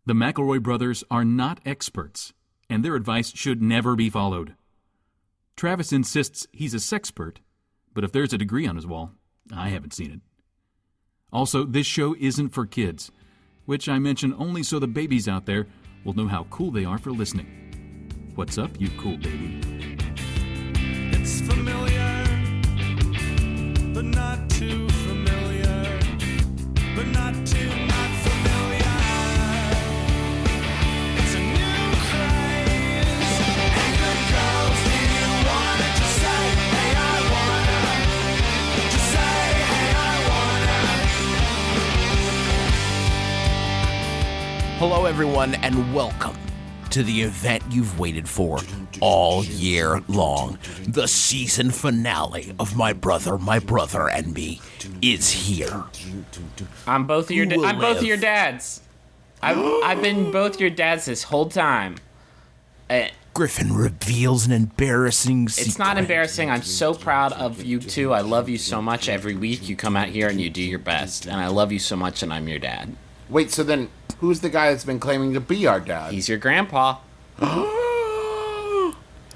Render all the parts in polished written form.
The McElroy brothers are not experts, and their advice should never be followed. Travis insists he's a sexpert, but if there's a degree on his wall, I haven't seen it. Also, this show isn't for kids, which I mention only so the babies out there will know how cool they are for listening. What's up, you cool baby? It's familiar, but not too familiar, but not too not familiar. It's a new craze. Hey, good girls, do you wanna just say, hey, I wanna? Just say, hey, I wanna. Hello, everyone, and welcome to the event you've waited for all year long. The season finale of My Brother, and Me is here. I'm both of your dads. I've been both your dads this whole time. Griffin reveals an embarrassing secret. It's not embarrassing. I'm so proud of you two. I love you so much. Every week you come out here and you do your best. And I love you so much, and I'm your dad. Wait, so then who's the guy that's been claiming to be our dad? He's your grandpa.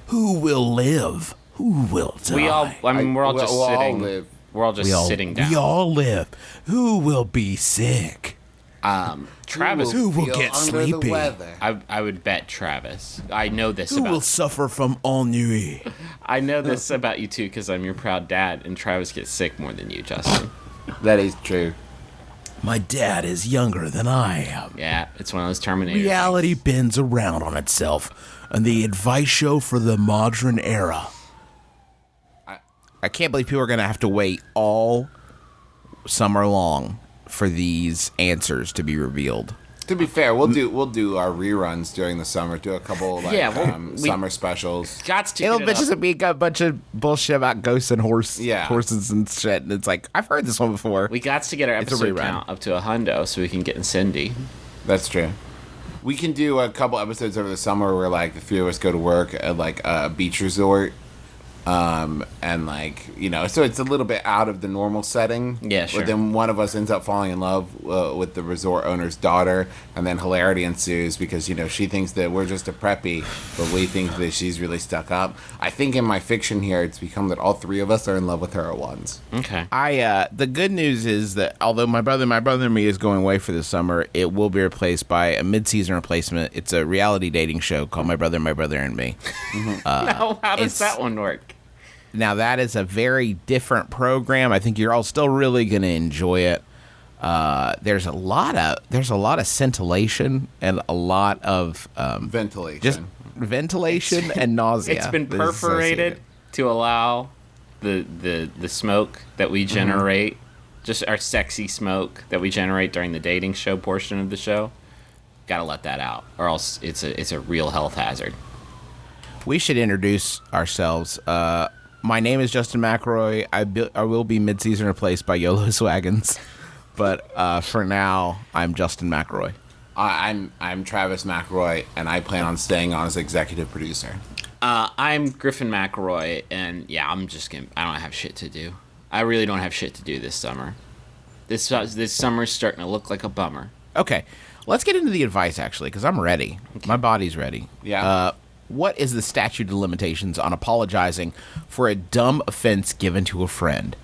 Who will live? Who will die? We're all just we'll sitting. all live. We're all just sitting down. We all live. Who will be sick? Travis. Who will get under sleepy? the weather? I would bet Travis. I know this Who about. will suffer from ennui? I know this about you two because I'm your proud dad, and Travis gets sick more than you, Justin. That is true. My dad is younger than I am. Yeah, it's one of those Terminator Reality things. bends around on itself, and the advice show for the modern era. I can't believe people are going to have to wait all summer long for these answers to be revealed. To be fair, we'll do our reruns during the summer. Do a couple summer specials. It'll just be a bunch of bullshit about ghosts and horses and shit. And it's like, I've heard this one before. We got to get our episode count up to 100 so we can get in Cindy. That's true. We can do a couple episodes over the summer where like the three of us go to work at like a beach resort. And like, you know, so it's a little bit out of the normal setting. Yeah, sure. But then one of us ends up falling in love with the resort owner's daughter, and then hilarity ensues because, you know, she thinks that we're just a preppy, but we think that she's really stuck up. I think in my fiction here, it's become that all three of us are in love with her at once. Okay. The good news is that although my brother and me is going away for the summer, it will be replaced by a mid-season replacement. It's a reality dating show called My Brother and Me. Now, how does that one work? Now, that is a very different program. I think you're all still really going to enjoy it. There's a lot of scintillation and a lot of ventilation. Just ventilation and nausea. It's been perforated to allow the smoke that we generate, just our sexy smoke that we generate during the dating show portion of the show. Got to let that out, or else it's a real health hazard. We should introduce ourselves. My name is Justin McElroy. I will be mid-season replaced by YOLO Swaggins, but for now, I'm Justin McElroy. I'm Travis McElroy, and I plan on staying on as executive producer. I'm Griffin McElroy, and yeah, I don't have shit to do. I really don't have shit to do this summer. This summer's starting to look like a bummer. Okay, let's get into the advice, actually, because I'm ready. Okay. My body's ready. Yeah. What is the statute of limitations on apologizing for a dumb offense given to a friend?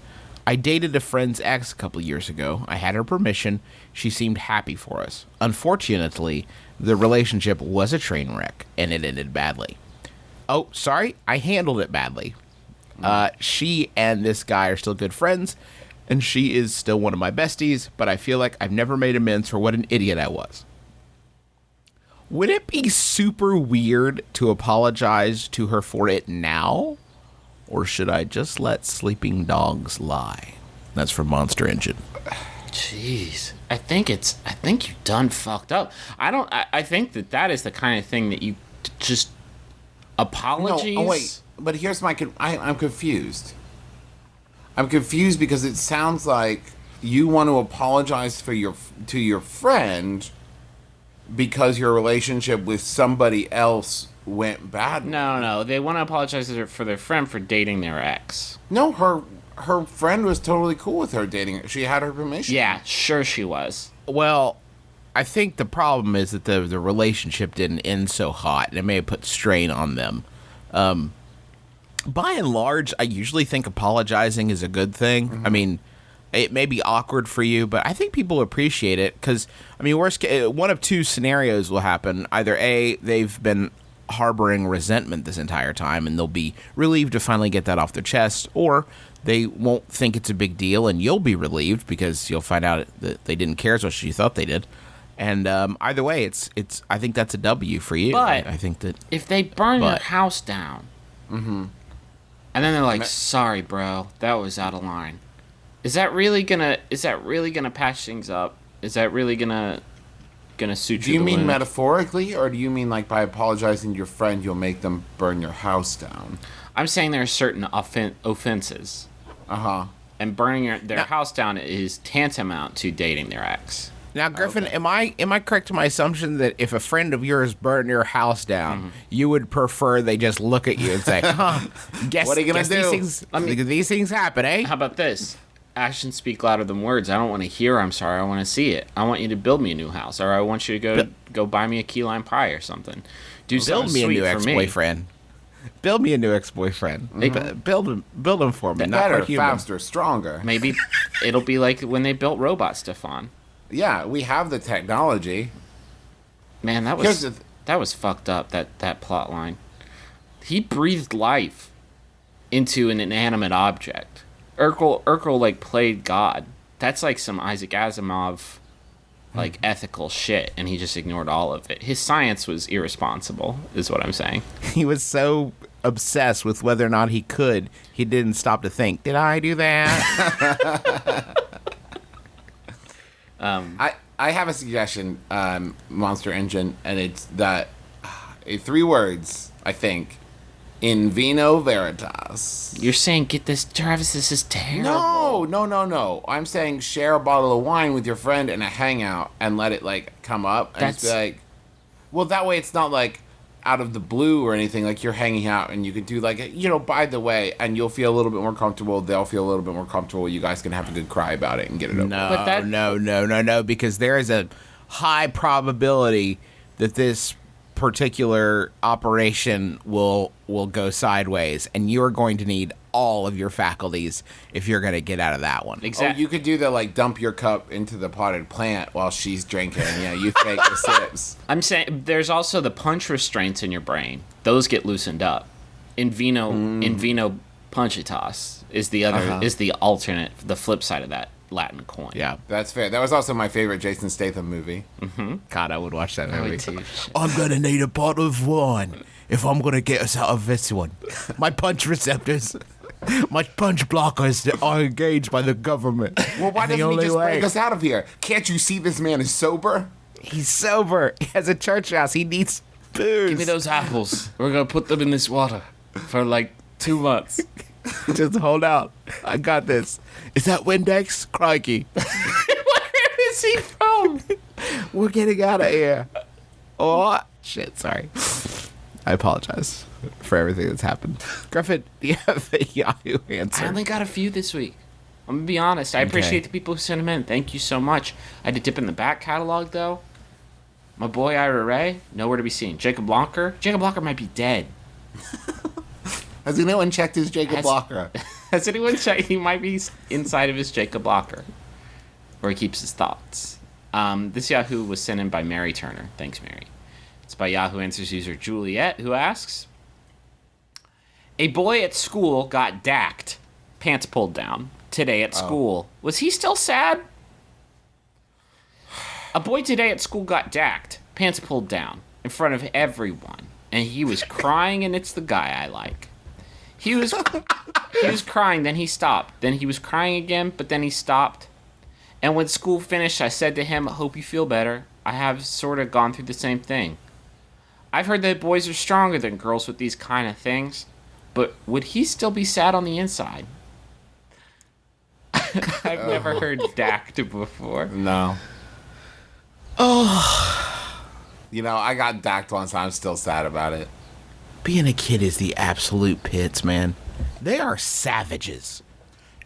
I dated a friend's ex a couple of years ago. I had her permission. She seemed happy for us. Unfortunately, the relationship was a train wreck, and it ended badly. Oh, sorry, I handled it badly. She and this guy are still good friends, and she is still one of my besties, but I feel like I've never made amends for what an idiot I was. Would it be super weird to apologize to her for it now? Or should I just let sleeping dogs lie? That's from Monster Engine. Jeez. I think you done fucked up. I think that is the kind of thing that you just apologies. No, wait. But here's I'm confused. I'm confused because it sounds like you want to apologize to your friend because your relationship with somebody else went bad. No. They want to apologize for their friend for dating their ex. No, her friend was totally cool with her dating her. She had her permission. Yeah, sure she was. Well, I think the problem is that the relationship didn't end so hot, and it may have put strain on them. By and large, I usually think apologizing is a good thing. Mm-hmm. I mean, it may be awkward for you, but I think people appreciate it because, I mean, one of two scenarios will happen. Either A, they've been harboring resentment this entire time, and they'll be relieved to finally get that off their chest, or they won't think it's a big deal, and you'll be relieved because you'll find out that they didn't care as much as you thought they did. And either way, it's. I think that's a W for you. But I think that if they burn your But- house down, and then they're like, "Sorry, bro, that was out of line," is that really gonna patch things up? Is that really gonna suture? Do you the mean wound? metaphorically, or do you mean like by apologizing to your friend, you'll make them burn your house down? I'm saying there are certain offenses, and burning their house down is tantamount to dating their ex. Now, Griffin, am I correct in my assumption that if a friend of yours burned your house down, you would prefer they just look at you and say, "Huh, guess What are you gonna do? These things happen, eh?" How about this? Actions speak louder than words. I don't want to hear "I'm sorry." I want to see it. I want you to build me a new house, or I want you to go buy me a key lime pie or something. Do something Build me a sweet new for me. ex-boyfriend. Build me a new ex-boyfriend. Build him for me. Not Better, for human. faster, stronger. Maybe it'll be like when they built Robot Stefan. Yeah, we have the technology. Man, that Here's was the that was fucked up. That plot line. He breathed life into an inanimate object. Urkel like played God. That's like some Isaac Asimov like ethical shit, and he just ignored all of it. His science was irresponsible, is what I'm saying. He was so obsessed with whether or not he could, he didn't stop to think, did I do that? I have a suggestion, Monster Engine, and it's that 3 words, I think, in Vino Veritas. You're saying get this, Travis, this is terrible. No. I'm saying share a bottle of wine with your friend in a hangout and let it, like, come up. And just be like, well, that way it's not, like, out of the blue or anything. Like, you're hanging out and you could do, like, by the way, and you'll feel a little bit more comfortable. They'll feel a little bit more comfortable. You guys can have a good cry about it and get it over. No, because there is a high probability that this particular operation will go sideways, and you're going to need all of your faculties if you're going to get out of that one. Exactly. Oh, you could do the, like, dump your cup into the potted plant while she's drinking. You fake the sips. I'm saying there's also the punch restraints in your brain. Those get loosened up. In Vino Punchitas is the other is the alternate, the flip side of that Latin coin. Yeah. That's fair. That was also my favorite Jason Statham movie. God, I would watch that movie. too. I'm going to need a bottle of wine if I'm going to get us out of this one. My punch receptors, my punch blockers are engaged by the government. Well, why And the doesn't he only just way- break us out of here? Can't you see this man is sober? He's sober. He has a church house. He needs booze. Give me those apples. We're gonna put them in this water for like 2 months. Just hold out. I got this. Is that Windex? Crikey. Where is he from? We're getting out of here. Oh, shit. Sorry. I apologize for everything that's happened. Griffin, do you have a Yahoo answer? I only got a few this week. I'm gonna be honest. I appreciate the people who sent them in. Thank you so much. I had to dip in the back catalog though. My boy Ira Ray, nowhere to be seen. Jacob Blocker. Jacob Blocker might be dead. Has anyone checked his Jacob Has- Blocker? Has anyone checked? He might be inside of his Jacob Blocker, where he keeps his thoughts. This Yahoo was sent in by Mary Turner. Thanks, Mary. It's by Yahoo Answers user Juliet, who asks, a boy at school got dacked, pants pulled down, today at school. Was he still sad? A boy today at school got dacked, pants pulled down, in front of everyone, and he was crying, and it's the guy I like. He was crying, then he stopped. Then he was crying again, but then he stopped. And when school finished, I said to him, I hope you feel better. I have sort of gone through the same thing. I've heard that boys are stronger than girls with these kind of things, but would he still be sad on the inside? I've never heard dacked before. No. Oh. I got dacked once. I'm still sad about it. Being a kid is the absolute pits, man. They are savages.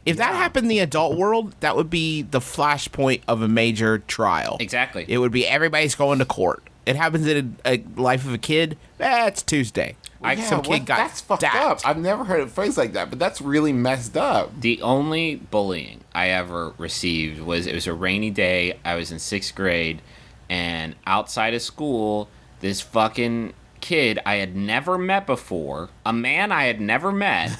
If that happened in the adult world, that would be the flashpoint of a major trial. Exactly. It would be everybody's going to court. It happens in a life of a kid. It's Tuesday. Some kid got that's fucked stabbed. up. I've never heard a phrase like that, but that's really messed up. The only bullying I ever received was, it was a rainy day. I was in 6th grade, and outside of school, this fucking kid I had never met before, a man I had never met,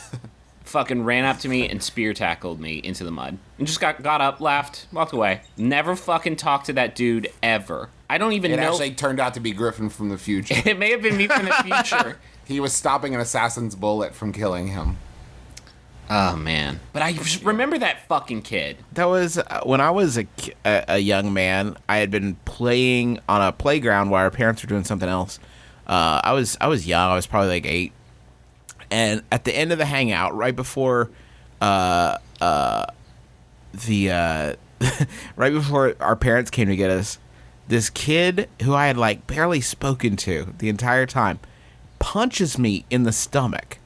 fucking ran up to me and spear tackled me into the mud. And just got up, laughed, walked away. Never fucking talked to that dude ever. I don't even It know. actually turned out to be Griffin from the future. It may have been me from the future. He was stopping an assassin's bullet from killing him. Oh, man. But I just remember that fucking kid. That was when I was a young man. I had been playing on a playground while our parents were doing something else. I was young. I was probably like 8. And at the end of the hangout, right before right before our parents came to get us, this kid who I had like barely spoken to the entire time punches me in the stomach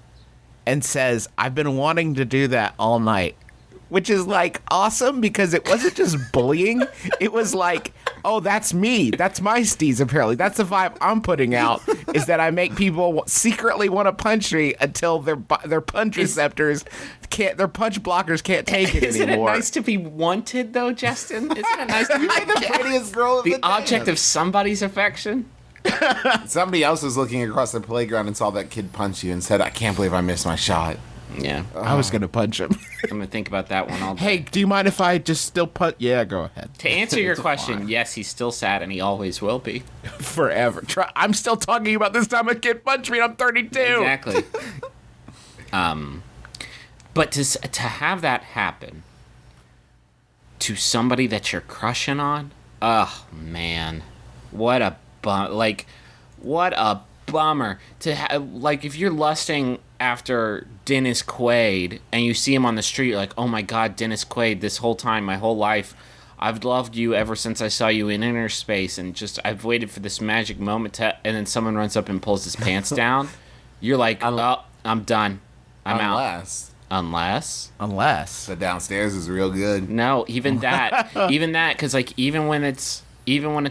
and says, "I've been wanting to do that all night." Which is like awesome because it wasn't just bullying. It was like, oh, that's me. That's my steez, apparently. That's the vibe I'm putting out, is that I make people secretly want to punch me until their punch receptors can't, their punch blockers can't take it Isn't anymore. it nice to be wanted, though, Justin? Isn't it nice to be The prettiest girl of the the object dance. of somebody's affection? Somebody else was looking across the playground and saw that kid punch you and said, "I can't believe I missed my shot." Yeah. I was going to punch him. I'm going to think about that one all day. Hey, do you mind if I just still punch? Yeah, go ahead. To answer your It's question, fine. yes, he's still sad, and he always will be. Forever. I'm still talking about this time a kid punched me and I'm 32. Exactly. But to have that happen to somebody that you're crushing on, oh man, what a what a bummer to like, if you're lusting after Dennis Quaid and you see him on the street, you're like, oh my god, Dennis Quaid, this whole time, my whole life, I've loved you ever since I saw you in Inner Space, and just I've waited for this magic moment and then someone runs up and pulls his pants down. You're like, oh, I'm done. I'm out. Unless The downstairs is real good. no, even that, because like even when it's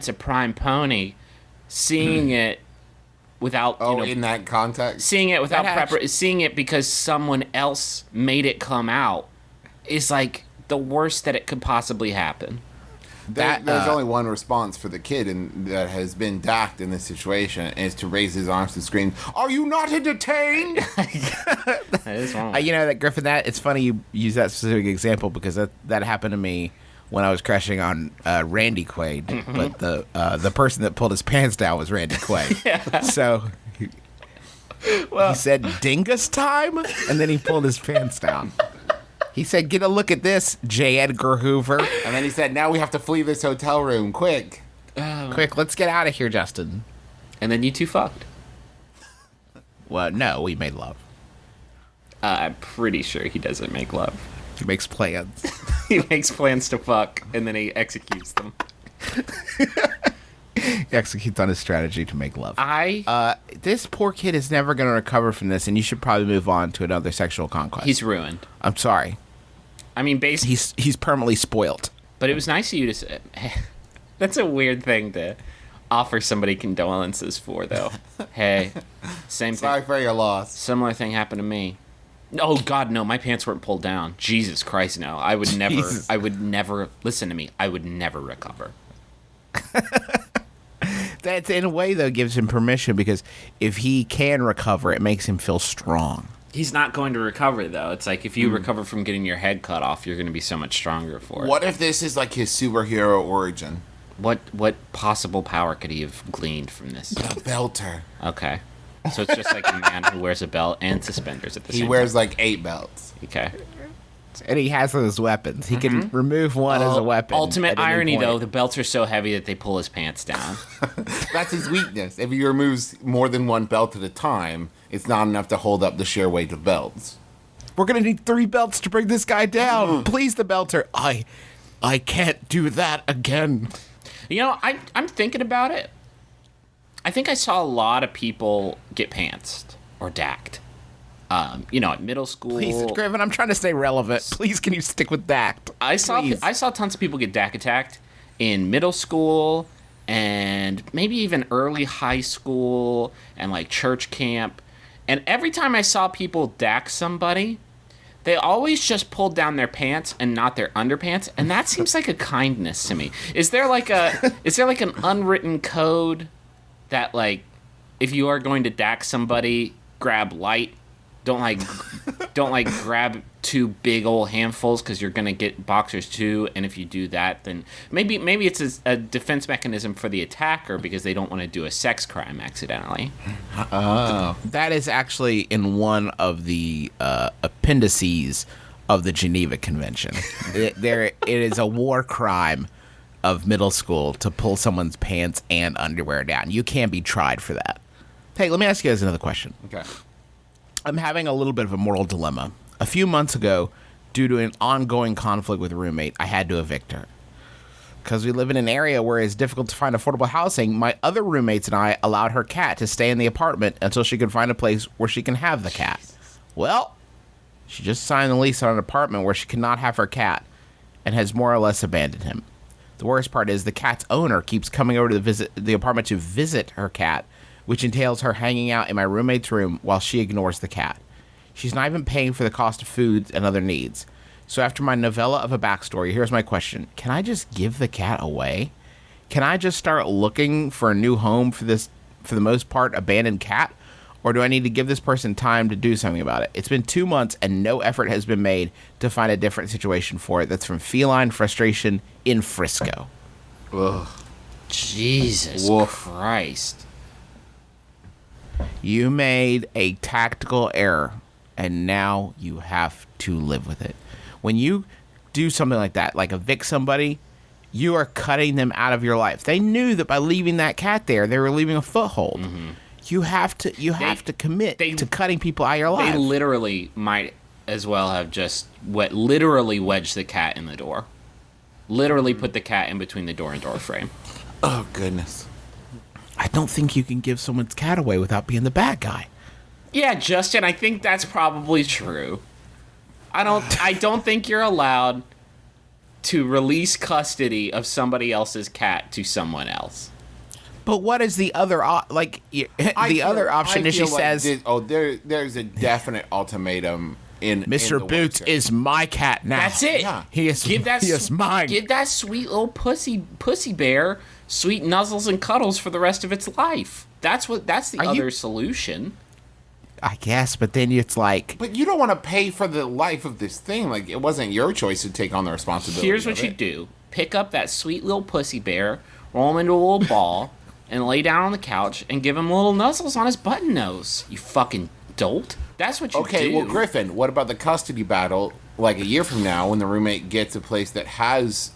a prime pony, seeing it without In that context? seeing it without That seeing it because someone else made it come out is like the worst that it could possibly happen. There's only one response for the kid that has been docked in this situation, and is to raise his arms and scream, "Are you not entertained?" That is one. You know that, Griffin, that it's funny you use that specific example because that happened to me when I was crashing on Randy Quaid, but the person that pulled his pants down was Randy Quaid. So he said dingus time, and then he pulled his pants down. He said, "Get a look at this, J. Edgar Hoover. And then he said, "Now we have to flee this hotel room, quick." Quick, let's get out of here, Justin." And then you two fucked. Well, no, we made love. I'm pretty sure he doesn't make love. He makes plans. He makes plans to fuck, and then he executes them. He executes on his strategy to make love. This poor kid is never going to recover from this, and you should probably move on to another sexual conquest. He's ruined. I'm sorry. I mean, basically, He's permanently spoilt. but it was nice of you to say. That's a weird thing to offer somebody condolences for, though. Hey, same Sorry thing. for your loss. Similar thing happened to me. Oh God, no! My pants weren't pulled down. Jesus Christ, no! I would never. Jesus. I would never. Listen to me. I would never recover. That, in a way, though, gives him permission because if he can recover, it makes him feel strong. He's not going to recover, though. It's like if you recover from getting your head cut off, you're going to be so much stronger for it. What if this is like his superhero origin? What possible power could he have gleaned from this? The belter. Okay. So it's just like a man who wears a belt and suspenders at the same He wears like 8 belts. time. Okay. And he has those weapons. He can remove one as a weapon. Ultimate at any irony, point. though, the belts are so heavy that they pull his pants down. That's his weakness. If he removes more than 1 belt at a time, it's not enough to hold up the sheer weight of belts. We're going to need 3 belts to bring this guy down. Please, the belter. I can't do that again. You know, I'm thinking about it. I think I saw a lot of people get pantsed or dacked. At middle school. Please, Griffin, I'm trying to stay relevant. Please, can you stick with that? I saw Please. tons of people get DAC attacked in middle school and maybe even early high school and like church camp. And every time I saw people DAC somebody, they always just pulled down their pants and not their underpants, and that seems like a kindness to me. Is there like an unwritten code that like if you are going to DAC somebody, grab light? Don't like grab two big old handfuls because you're gonna get boxers too. And if you do that, then maybe it's a defense mechanism for the attacker because they don't want to do a sex crime accidentally. That is actually in one of the appendices of the Geneva Convention. It is a war crime of middle school to pull someone's pants and underwear down. You can be tried for that. Hey, let me ask you guys another question. Okay. I'm having a little bit of a moral dilemma. A few months ago, due to an ongoing conflict with a roommate, I had to evict her. Because we live in an area where it's difficult to find affordable housing, my other roommates and I allowed her cat to stay in the apartment until she could find a place where she can have the cat. Well, she just signed the lease on an apartment where she cannot have her cat and has more or less abandoned him. The worst part is the cat's owner keeps coming over to the apartment to visit her cat, which entails her hanging out in my roommate's room while she ignores the cat. She's not even paying for the cost of food and other needs. So after my novella of a backstory, here's my question. Can I just give the cat away? Can I just start looking for a new home for this, for the most part, abandoned cat? Or do I need to give this person time to do something about it? It's been 2 months and no effort has been made to find a different situation for it that's from feline frustration in Frisco. Ugh. Jesus Woof. Christ. You made a tactical error, and now you have to live with it. When you do something like that, like evict somebody, you are cutting them out of your life. They knew that by leaving that cat there, they were leaving a foothold. Mm-hmm. You have to commit to cutting people out of your life. They literally might as well have just literally wedged the cat in the door. Literally put the cat in between the door and door frame. Oh, goodness. I don't think you can give someone's cat away without being the bad guy. Yeah, Justin, I think that's probably true. I don't think you're allowed to release custody of somebody else's cat to someone else. But what is the other other option is she says, there's a definite ultimatum in Mr. in Boots is my cat now. That's it. Yeah. He is mine. Give that sweet little pussy bear sweet nuzzles and cuddles for the rest of its life. That's the other solution. I guess, but then it's like... But you don't want to pay for the life of this thing. Like, it wasn't your choice to take on the responsibility. Here's what you do. Pick up that sweet little pussy bear, roll him into a little ball, and lay down on the couch and give him little nuzzles on his button nose. You fucking dolt. That's what you do. Okay, well, Griffin, what about the custody battle, like a year from now, when the roommate gets a place that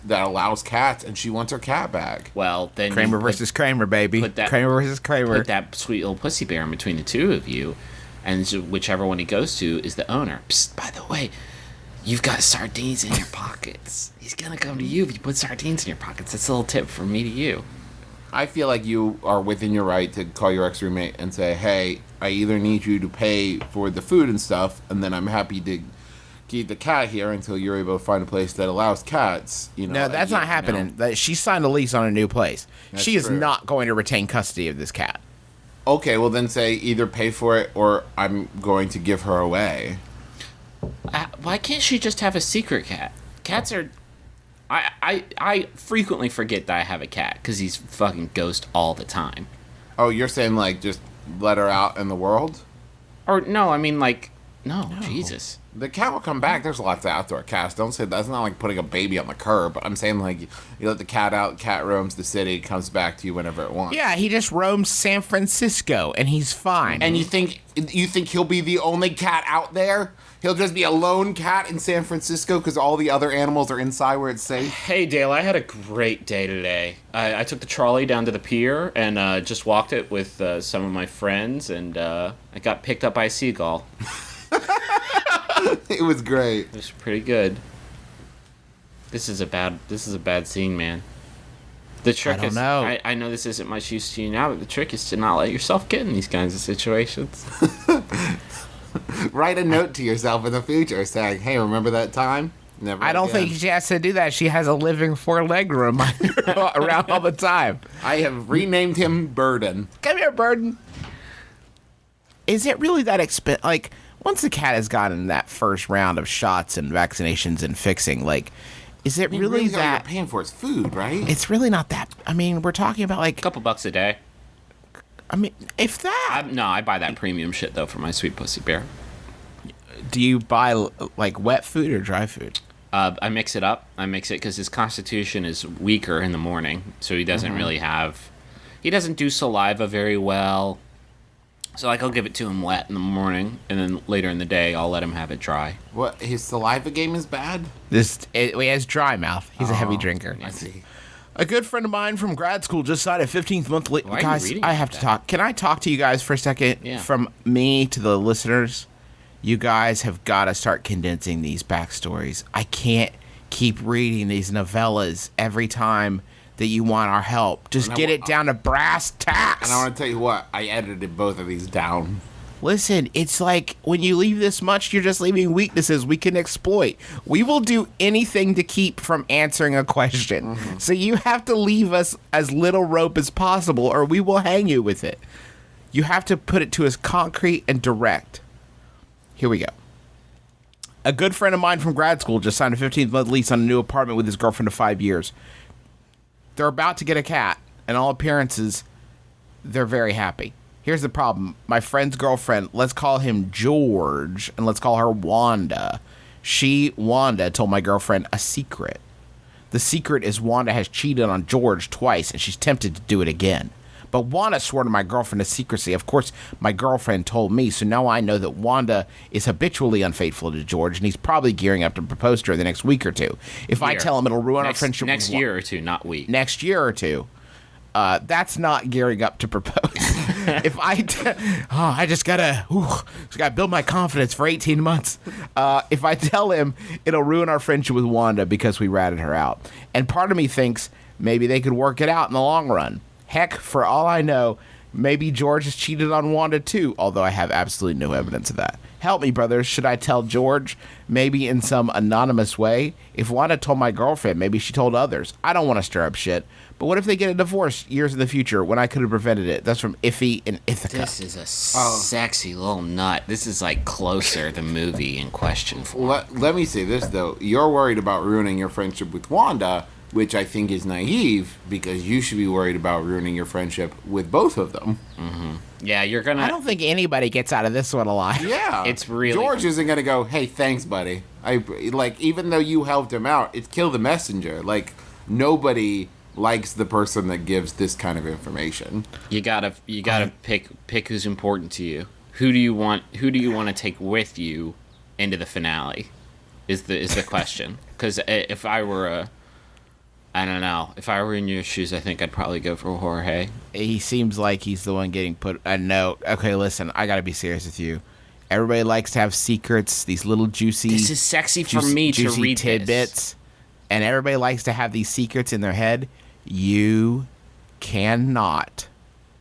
allows cats and she wants her cat back? Well, then Kramer versus Kramer, baby. Kramer versus Kramer. Put that sweet little pussy bear in between the two of you, and whichever one he goes to is the owner. Psst, by the way, you've got sardines in your pockets. He's gonna come to you if you put sardines in your pockets. That's a little tip from me to you. I feel like you are within your right to call your ex-roommate and say, hey, I either need you to pay for the food and stuff, and then I'm happy to keep the cat here until you're able to find a place that allows cats. No, that's not happening. She signed a lease on a new place. That's she is true. not going to retain custody of this cat. Okay, well then say either pay for it or I'm going to give her away. Why can't she just have a secret cat? Cats are... I frequently forget that I have a cat because he's fucking ghost all the time. Oh, you're saying like just let her out in the world? Or no, I mean like no. Jesus. The cat will come back. There's lots of outdoor cats. Don't say that's not like putting a baby on the curb. I'm saying like you let the cat out, cat roams the city, comes back to you whenever it wants. Yeah, he just roams San Francisco and he's fine. And you think he'll be the only cat out there? He'll just be a lone cat in San Francisco because all the other animals are inside where it's safe? Hey Dale, I had a great day today. I took the trolley down to the pier and just walked it with some of my friends, and I got picked up by a seagull. It was great. It was pretty good. This is a bad scene, man. The trick I don't know. I know this isn't much use to you now, but the trick is to not let yourself get in these kinds of situations. Write a note to yourself in the future saying, "Hey, remember that time?" Never. I don't again. think she has to do that. She has a living four-leg reminder around all the time. I have renamed him Burden. Come here, Burden. Is it really that expensive? Like, once the cat has gotten that first round of shots and vaccinations and fixing, like, is it really all you're that? paying for is food, right? It's really not that. I mean, we're talking about like. Couple bucks a day. I mean, if that. No, I buy that premium shit though for my sweet pussy bear. Do you buy like wet food or dry food? I mix it up. I mix it because his constitution is weaker in the morning, so he doesn't really have. He doesn't do saliva very well. So like I'll give it to him wet in the morning, and then later in the day I'll let him have it dry. What, his saliva game is bad? He has dry mouth. He's a heavy drinker. I see. A good friend of mine from grad school just signed a 15th month. Why are you Guys, reading I have to that? talk. Can I talk to you guys for a second? Yeah. From me to the listeners, you guys have got to start condensing these backstories. I can't keep reading these novellas every time that you want our help. Just And I get wa- it down to brass tacks. And I want to tell you what, I edited both of these down. Listen, it's like when you leave this much, you're just leaving weaknesses we can exploit. We will do anything to keep from answering a question. So you have to leave us as little rope as possible, or we will hang you with it. You have to put it to us concrete and direct. Here we go. A good friend of mine from grad school just signed a 15th-month lease on a new apartment with his girlfriend of 5 years. They're about to get a cat, and all appearances, they're very happy. Here's the problem. My friend's girlfriend, let's call him George, and let's call her Wanda. Wanda, told my girlfriend a secret. The secret is Wanda has cheated on George twice, and she's tempted to do it again. But Wanda swore to my girlfriend a secrecy. Of course, my girlfriend told me, so now I know that Wanda is habitually unfaithful to George, and he's probably gearing up to propose to her the next week or two. If I Year. tell him it'll ruin our friendship next with year or two, not week. next year or two, that's not gearing up to propose. If I just gotta build my confidence for 18 months. If I tell him it'll ruin our friendship with Wanda because we ratted her out. And part of me thinks maybe they could work it out in the long run. Heck, for all I know, maybe George has cheated on Wanda too, although I have absolutely no evidence of that. Help me, brothers. Should I tell George? Maybe in some anonymous way? If Wanda told my girlfriend, maybe she told others. I don't want to stir up shit. But what if they get a divorce years in the future when I could have prevented it? That's from Iffy and Ithaca. This is a sexy little nut. This is like closer the movie in question for. Let me say this, though. You're worried about ruining your friendship with Wanda, which I think is naive, because you should be worried about ruining your friendship with both of them. Yeah, you're gonna. I don't think anybody gets out of this one alive. Yeah. It's really- George isn't going to go, "Hey, thanks, buddy." Even though you helped him out, it's kill the messenger. Like, nobody likes the person that gives this kind of information. You gotta pick who's important to you. Who do you want to take with you into the finale? Is the question? Because if I were I don't know. If I were in your shoes, I think I'd probably go for Jorge. He seems like he's the one getting put a note. Okay, listen, I gotta be serious with you. Everybody likes to have secrets, these little juicy This is sexy for me to juicy read tidbits. this. And everybody likes to have these secrets in their head. You cannot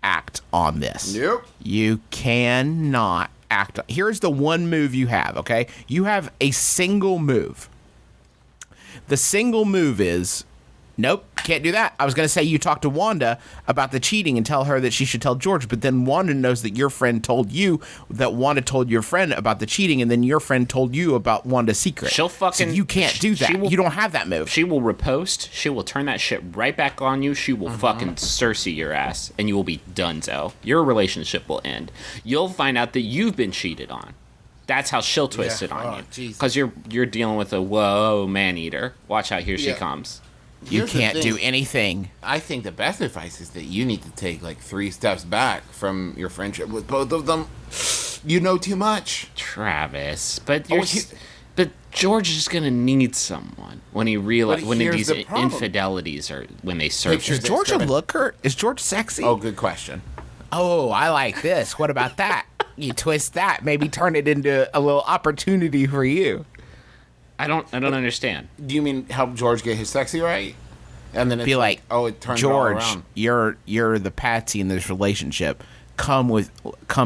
act on this. Yep. You cannot act on. Here's the one move you have, okay? You have a single move. The single move is, nope, can't do that. I was going to say you talk to Wanda about the cheating and tell her that she should tell George, but then Wanda knows that your friend told you that Wanda told your friend about the cheating, and then your friend told you about Wanda's secret. She'll fucking- So you can't do that. she will- You don't have that move. She will repost. She will turn that shit right back on you. She will fucking Cersei your ass, and you will be donezo. Your relationship will end. You'll find out that you've been cheated on. That's how she'll twist it on Oh, you. Jesus. Because you're dealing with a whoa man eater. Watch out, here she Yeah. comes. You Here's the can't thing. do anything. I think the best advice is that you need to take like 3 steps back from your friendship with both of them. You know too much. Travis, but Oh, but George is gonna need someone when he realizes But when here's these the problem. infidelities are when they Picture surface. Is this, George a Kevin. looker? Is George sexy? Oh, good question. Oh, I like this. What about that? You twist that, maybe turn it into a little opportunity for you. I don't understand. Do you mean help George get his sexy right? And then it's Be like, oh, it turns it all George, around. you're the patsy in this relationship. Come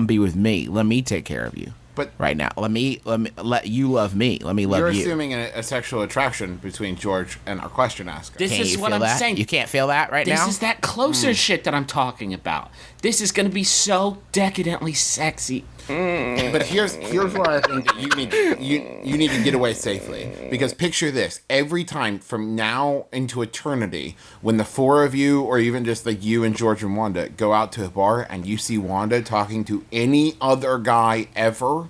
be with me. Let me take care of you. But right now. Let you love me. Let me love you're you. assuming a sexual attraction between George and our question asker. This Can't is you what feel I'm that? saying. You can't feel that right now? This is that closer shit that I'm talking about. This is going to be so decadently sexy. But here's where I think that you need to get away safely, because picture this: every time from now into eternity, when the four of you, or even just like you and George and Wanda, go out to a bar and you see Wanda talking to any other guy ever,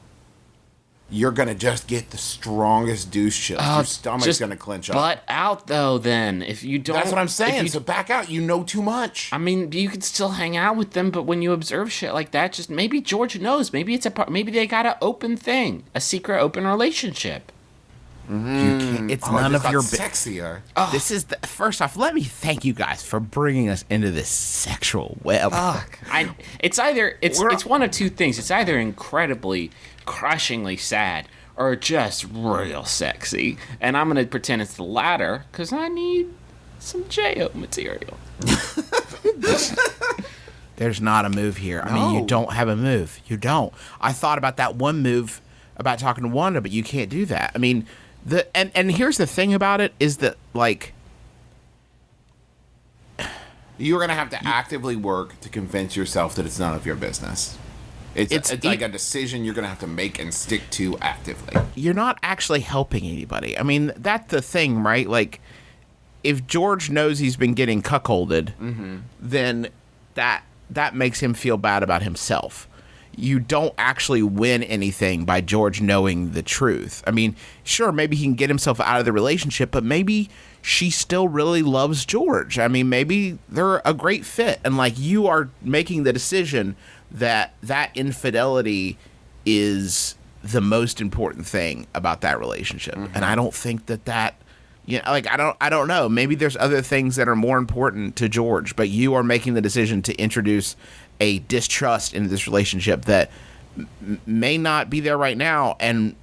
you're gonna just get the strongest douche chills. Your stomach's Just gonna clench up. Butt out though. Then if you don't, That's what I'm if saying. you- So back out. You know too much. I mean, you can still hang out with them, but when you observe shit like that, just maybe George knows. Maybe it's maybe they got an open thing, a secret open relationship. You can't, it's none it of just your got sexier. This is first off, let me thank you guys for bringing us into this sexual web. It's one of two things. It's either incredibly, crushingly sad, or just real sexy. And I'm gonna pretend it's the latter because I need some J.O. material. There's not a move here. I mean, you don't have a move. You don't. I thought about that one move about talking to Wanda, but you can't do that. I mean, and here's the thing about it is that, like, You're gonna have to actively work to convince yourself that it's none of your business. It's like a decision you're gonna have to make and stick to actively. you're not actually helping anybody. I mean, that's the thing, right? Like, if George knows he's been getting cuckolded, then that makes him feel bad about himself. You don't actually win anything by George knowing the truth. I mean, sure, maybe he can get himself out of the relationship, but maybe she still really loves George. I mean, maybe they're a great fit. And, like, you are making the decision that infidelity is the most important thing about that relationship. And I don't think that you know, like, I don't know. Maybe there's other things that are more important to George, but you are making the decision to introduce a distrust into this relationship that may not be there right now and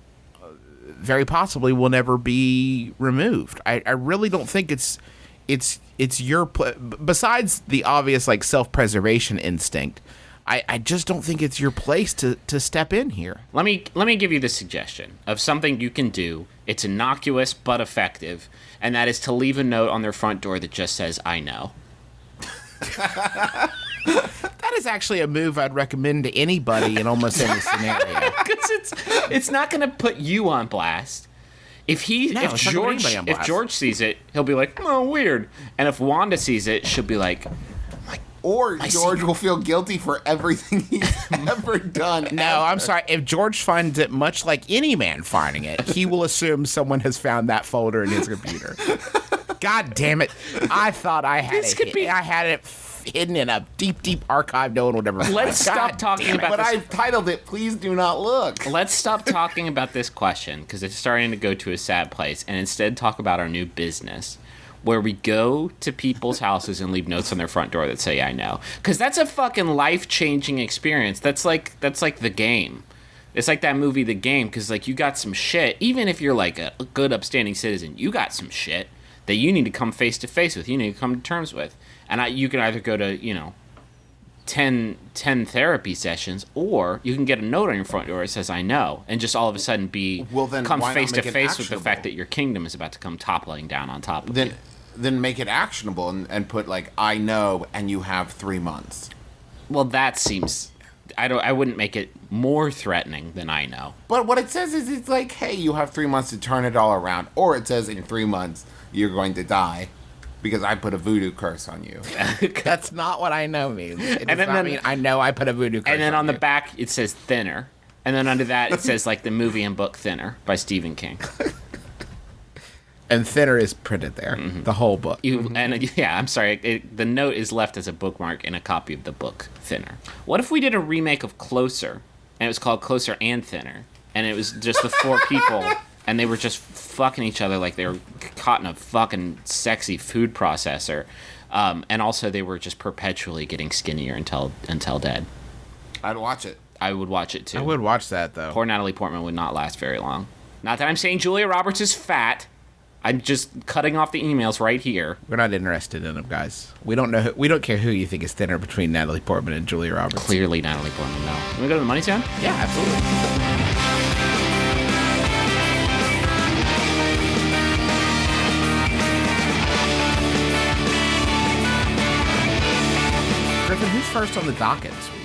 very possibly will never be removed. I really don't think it's your besides the obvious, like, self-preservation instinct. I just don't think it's your place to step in here. Let me give you the suggestion of something you can do. It's innocuous but effective, and that is to leave a note on their front door that just says "I know." That is actually a move I'd recommend to anybody in almost any scenario. Because it's not going to put you on blast. If it's not gonna put anybody on blast. George sees it, he'll be like, "Oh, weird." And if Wanda sees it, she'll be like, Or George will feel guilty for everything he's ever done. No, I'm sorry. If George finds it, much like any man finding it, he will assume someone has found that folder in his computer. God damn it! I thought I had I had it hidden in a deep, deep archive. No one would ever. Let's stop talking about But this. I've titled it, "Please do not look." Let's stop talking about this question because it's starting to go to a sad place, and instead talk about our new business, where we go to people's houses and leave notes on their front door that say "I know," because that's a fucking life-changing experience. That's like The Game. It's like that movie The Game, because, like, you got some shit. Even if you're like a good, upstanding citizen, you got some shit that you need to come face to face with. You need to come to terms with, and you can either go to 10 therapy sessions, or you can get a note on your front door that says "I know," and just all of a sudden come why not face to make it face with the actionable? fact that your kingdom is about to come toppling down on top of you. Then make it actionable and put, like, "I know," and you have 3 months. Well, that seems. I wouldn't make it more threatening than "I know." But what it says is, it's like, "Hey, you have 3 months to turn it all around," or it says, "In 3 months you're going to die because I put a voodoo curse on you." That's not what "I know" means. It does then- not mean "I know I put a voodoo curse And then on the you." back it says "Thinner," and then under that it says, like, the movie and book "Thinner" by Stephen King. And "Thinner" is printed there, the whole book. I'm sorry. The note is left as a bookmark in a copy of the book "Thinner." What if we did a remake of Closer, and it was called Closer and Thinner, and it was just the four people, and they were just fucking each other like they were caught in a fucking sexy food processor, and also they were just perpetually getting skinnier until dead. I'd watch it. I would watch it too. I would watch that, though. Poor Natalie Portman would not last very long. Not that I'm saying Julia Roberts is fat. I'm just cutting off the emails right here. We're not interested in them, guys. We don't know. We don't care who you think is thinner between Natalie Portman and Julia Roberts. Clearly, Natalie Portman. No. Can we go to the money sound? Yeah, absolutely. Griffin, who's first on the docket this week?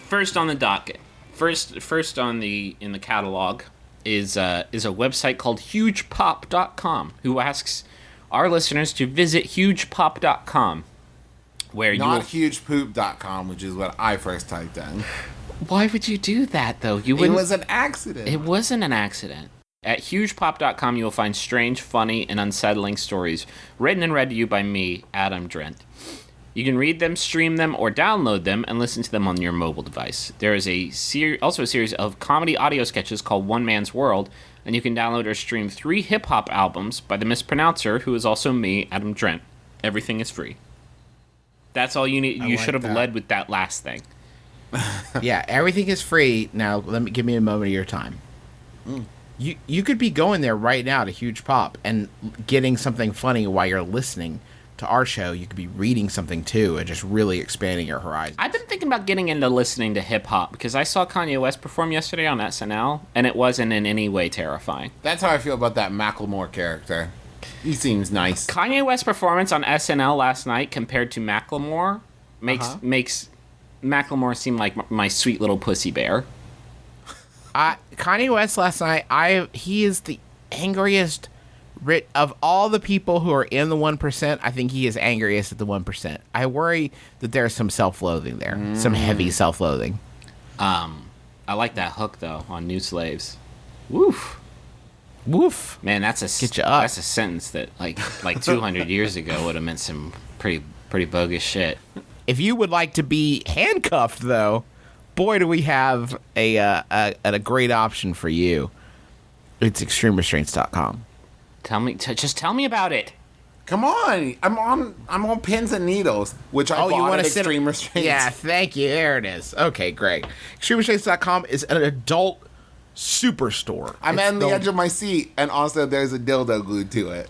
First on the docket. First on in the catalog is a website called hugepop.com, who asks our listeners to visit hugepop.com, where you Not will... hugepoop.com, which is what I first typed in. Why would you do that, though? You It wouldn't... was an accident. It wasn't an accident. At hugepop.com, you will find strange, funny, and unsettling stories written and read to you by me, Adam Drent. You can read them, stream them, or download them and listen to them on your mobile device. There is also a series of comedy audio sketches called One Man's World, and you can download or stream 3 hip-hop albums by the mispronouncer, who is also me, Adam Drent. Everything is free. That's all you need. You like should have that. led with that last thing. Yeah, everything is free. Now, give me a moment of your time. You could be going there right now to Huge Pop and getting something funny while you're listening to our show. You could be reading something too and just really expanding your horizons. I've been thinking about getting into listening to hip-hop because I saw Kanye West perform yesterday on SNL, and it wasn't in any way terrifying. That's how I feel about that Macklemore character. He seems nice. Kanye West's performance on SNL last night compared to Macklemore makes Macklemore seem like my sweet little pussy bear. Kanye West last night, he is the angriest of all the people who are in the 1%. I think he is angriest at the 1%. I worry that there's some self-loathing there, some heavy self-loathing. I like that hook though on New Slaves. Woof. Woof. Man, that's Get you up. that's a sentence that like 200 years ago would have meant some pretty bogus shit. If you would like to be handcuffed, though, boy, do we have a great option for you. It's extremerestraints.com. Just tell me about it. Come on, I'm on pins and needles, which I bought at Extreme Restraints. Yeah, thank you. There it is. Okay, great. Extremerestraints.com is an adult superstore. I'm It's on the edge of my seat, and also there's a dildo glued to it.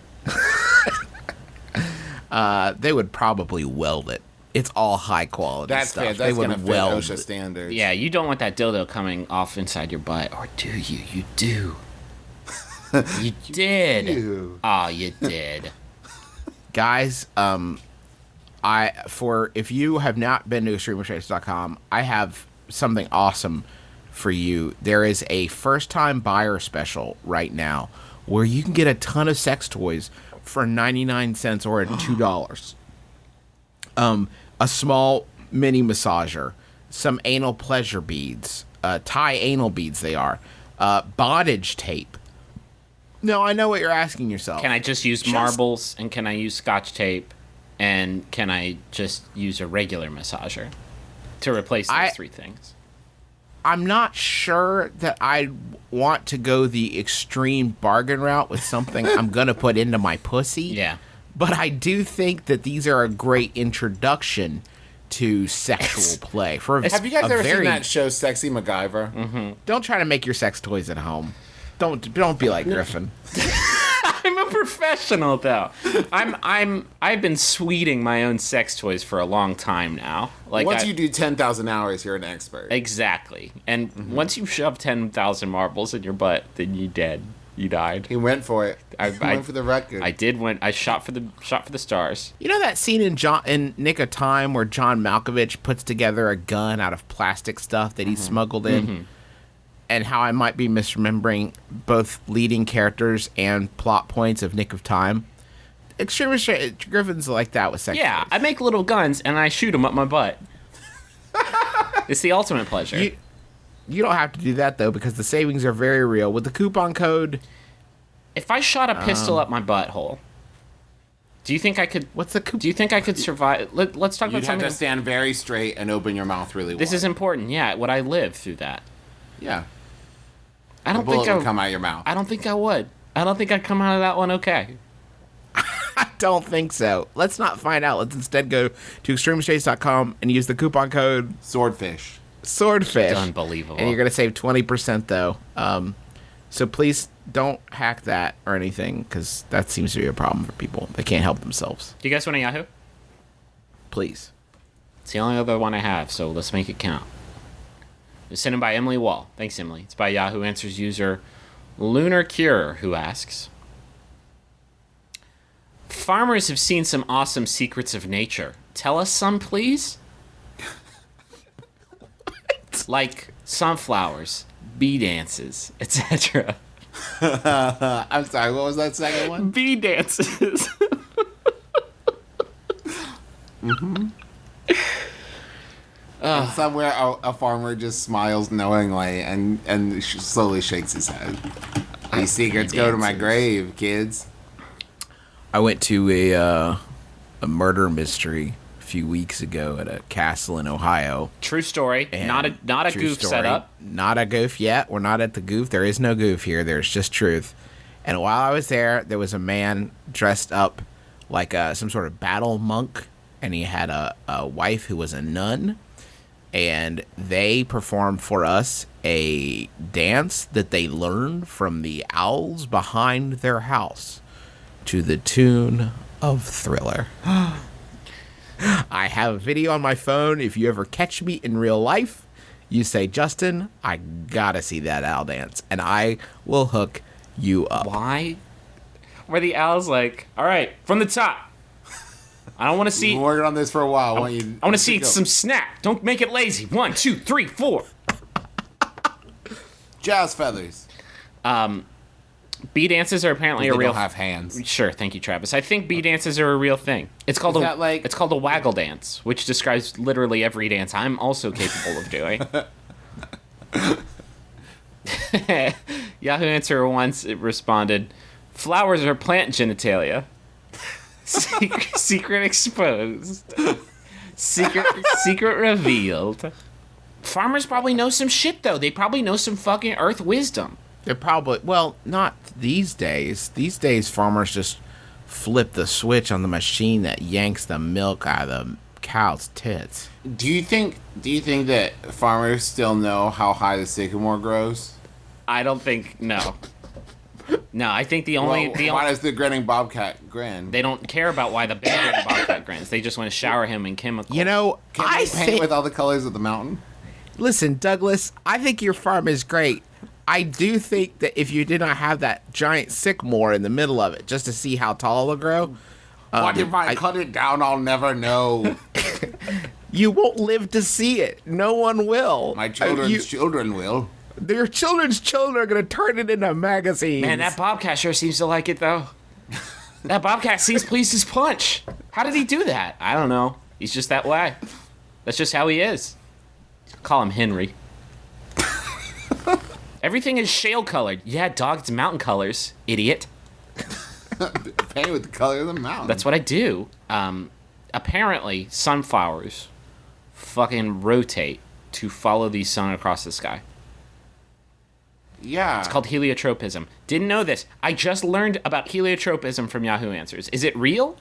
They would probably weld it. It's all high quality That's stuff. fair. They That's would gonna fit weld OSHA it. standards. Yeah, you don't want that dildo coming off inside your butt, or do you? You do. You did. Ew. Oh, you did. Guys, if you have not been to extremerestraints.com, I have something awesome for you. There is a first-time buyer special right now where you can get a ton of sex toys for 99 cents or at $2. A small mini massager, some anal pleasure beads, Thai anal beads they are, bondage tape. No, I know what you're asking yourself. Can I just use marbles, and can I use Scotch tape, and can I just use a regular massager to replace those 3 things? I'm not sure that I want to go the extreme bargain route with something I'm going to put into my pussy. Yeah. But I do think that these are a great introduction to sexual play. Have you guys ever seen that show, Sexy MacGyver? Mm-hmm. Don't try to make your sex toys at home. Don't be like Griffin. I'm a professional, though. I've been sweeting my own sex toys for a long time now. Like Once you do 10,000 hours, you're an expert. Exactly. And once you shove 10,000 marbles in your butt, then you're dead. You died. He went for it. He went for the record. I did win. I shot for the stars. You know that scene in Nick of Time where John Malkovich puts together a gun out of plastic stuff that he smuggled in? And how I might be misremembering both leading characters and plot points of Nick of Time. Extreme Restraint Griffin's like that with sex Yeah, toys. I make little guns and I shoot them up my butt. It's the ultimate pleasure. You don't have to do that, though, because the savings are very real. With the coupon code... If I shot a pistol up my butthole, do you think I could... What's the coupon? Do you think I could survive... Let's talk about You'd have something... to stand very straight and open your mouth really wide. This is important. Yeah, would I live through that? Yeah. I don't The bullet think I would come out your mouth. I don't think I would. I don't think I'd come out of that one okay. I don't think so. Let's not find out. Let's instead go to extremerestraints.com and use the coupon code Swordfish. Swordfish. Unbelievable. And you're going to save 20%, though. So please don't hack that or anything, because that seems to be a problem for people. They can't help themselves. Do you guys want a Yahoo? Please. It's the only other one I have, so let's make it count. It's sent in by Emily Wall. Thanks, Emily. It's by Yahoo Answers user Lunar Cure, who asks, farmers have seen some awesome secrets of nature. Tell us some, please? Like sunflowers, bee dances, etc. I'm sorry, what was that second one? Bee dances. And somewhere a farmer just smiles knowingly and slowly shakes his head. These secrets go to my grave, kids. I went to a murder mystery a few weeks ago at a castle in Ohio. True story. And Not a true goof story. setup. Not a goof yet. We're not at the goof. There is no goof here. There's just truth. And while I was there was a man dressed up like some sort of battle monk, and he had a wife who was a nun, and they performed for us a dance that they learned from the owls behind their house to the tune of Thriller. I have a video on my phone. If you ever catch me in real life, you say, Justin, I gotta see that owl dance, and I will hook you up. Why? Where the owl's like, all right, from the top. I don't want to see. We've been working on this for a while. I want to see some snap. Don't make it lazy. 1, 2, 3, 4. Jazz feathers. Bee dances are apparently They a real. don't have hands. Sure, thank you, Travis. I think bee dances are a real thing. It's called it's called a waggle dance, which describes literally every dance I'm also capable of doing. Yahoo Answer once responded, "Flowers are plant genitalia. Secret exposed. Secret revealed." Farmers probably know some shit though. They probably know some fucking earth wisdom. They're probably, well, not these days. These days, farmers just flip the switch on the machine that yanks the milk out of the cow's tits. Do you think that farmers still know how high the sycamore grows? I don't think no. No, I think Why does the grinning bobcat grin? they don't care about why the big bobcat grins. They just want to shower him in chemicals. You know, Can I they paint think. with all the colors of the mountain? Listen, Douglas, I think your farm is great. I do think that if you did not have that giant sycamore in the middle of it, just to see how tall it'll grow, What if I cut it down? I'll never know. you won't live to see it. No one will. My children's children will. Your children's children are going to turn it into magazines. Man, that bobcat sure seems to like it though. That bobcat seems pleased as punch. How did he do that? I don't know. He's just that way. That's just how he is. Call him Henry. Everything is shale colored. Yeah, dog, it's mountain colors, idiot. Paint with the color of the mountain. That's what I do. Apparently, sunflowers fucking rotate to follow the sun across the sky. Yeah. It's called heliotropism. Didn't know this. I just learned about heliotropism from Yahoo Answers. Is it real?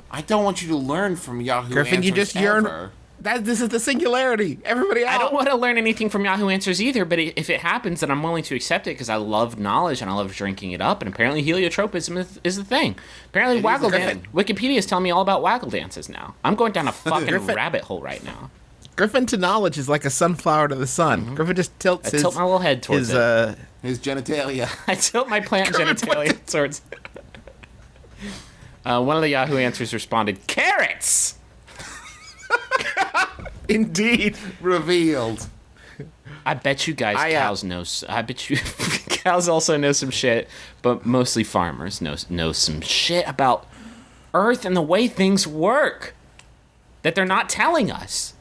I don't want you to learn from Yahoo Griffin, you Answers just yearn. ever. This is the singularity. Everybody out. I don't want to learn anything from Yahoo Answers either, but if it happens, then I'm willing to accept it because I love knowledge and I love drinking it up. And apparently, heliotropism is the thing. Apparently, waggle dance. Wikipedia is telling me all about waggle dances now. I'm going down a fucking rabbit hole right now. Griffin to knowledge is like a sunflower to the sun. Griffin just tilts I tilt my little head towards it. His genitalia. I tilt my plant genitalia towards. One of the Yahoo Answers responded, "Carrots." Indeed. Revealed. I bet you guys cows know. I bet you cows also know some shit, but mostly farmers know some shit about Earth and the way things work that they're not telling us.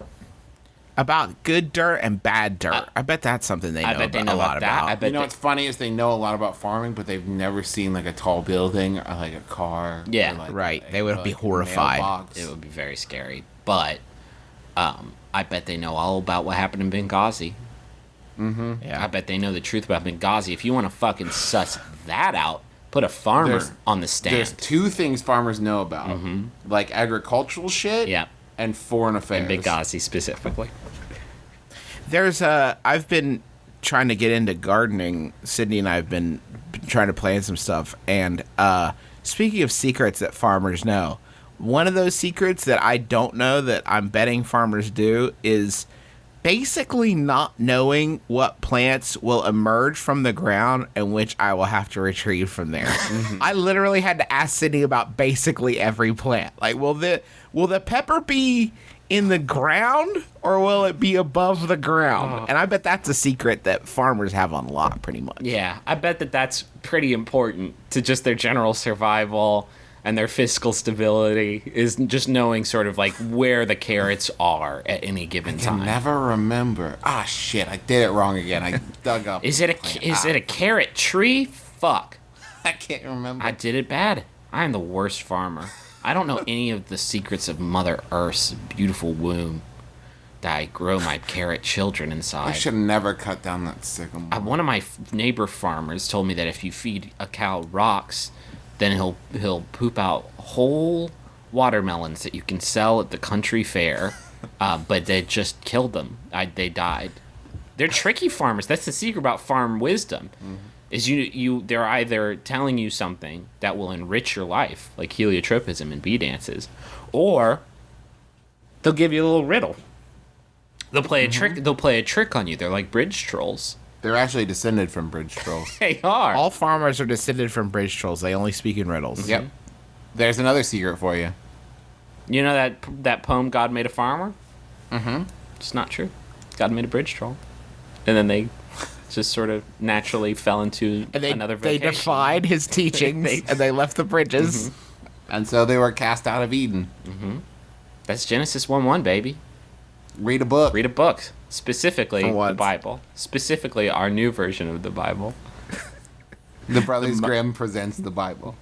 About good dirt and bad dirt. I bet that's something they know, I bet they know a lot about that. about. I bet You know what's funny is they know a lot about farming, but they've never seen like a tall building or like a car. Yeah. or, like, Right. a- They would or, be like, a horrified. mailbox. it would be very scary, but I bet they know all about what happened in Benghazi. Yeah. I bet they know the truth about Benghazi. If you want to fucking suss that out, put a farmer There's- on the There's stand. two things farmers know about, like agricultural shit, Yeah. and foreign affairs. In Benghazi specifically. I've been trying to get into gardening. Sydney and I have been trying to plant some stuff. And speaking of secrets that farmers know, one of those secrets that I don't know that I'm betting farmers do is basically not knowing what plants will emerge from the ground and which I will have to retrieve from there. I literally had to ask Sydney about basically every plant. Like, will the pepper be in the ground or will it be above the ground? And I bet that's a secret that farmers have on lock pretty much. Yeah, I bet that's pretty important to just their general survival and their fiscal stability, is just knowing sort of like where the carrots are at any given I time. can never remember. Ah, shit! I did it wrong again. I dug up. Is it a carrot tree? Fuck. I can't remember. I did it bad. I am the worst farmer. I don't know any of the secrets of Mother Earth's beautiful womb that I grow my carrot children I inside. should never cut down that sycamore. One of my neighbor farmers told me that if you feed a cow rocks, then he'll poop out whole watermelons that you can sell at the country fair, but they just killed them. They died. They're tricky farmers. That's the secret about farm wisdom. Is they're either telling you something that will enrich your life, like heliotropism and bee dances, or they'll give you a little riddle. They'll play a trick. They'll play a trick on you. They're like bridge trolls. They're actually descended from bridge trolls. They are. All farmers are descended from bridge trolls. They only speak in riddles. Yep. There's another secret for you. You know that poem, God Made a Farmer? Mm-hmm. It's not true. God made a bridge troll. And then they just sort of naturally fell into another They vocation. defied his teachings and they left the bridges. And so they were cast out of Eden. That's Genesis 1:1, baby. Read a book. Read a book. Specifically, For what? the Bible. Specifically, our new version of the Bible. The Brothers Grimm presents the Bible.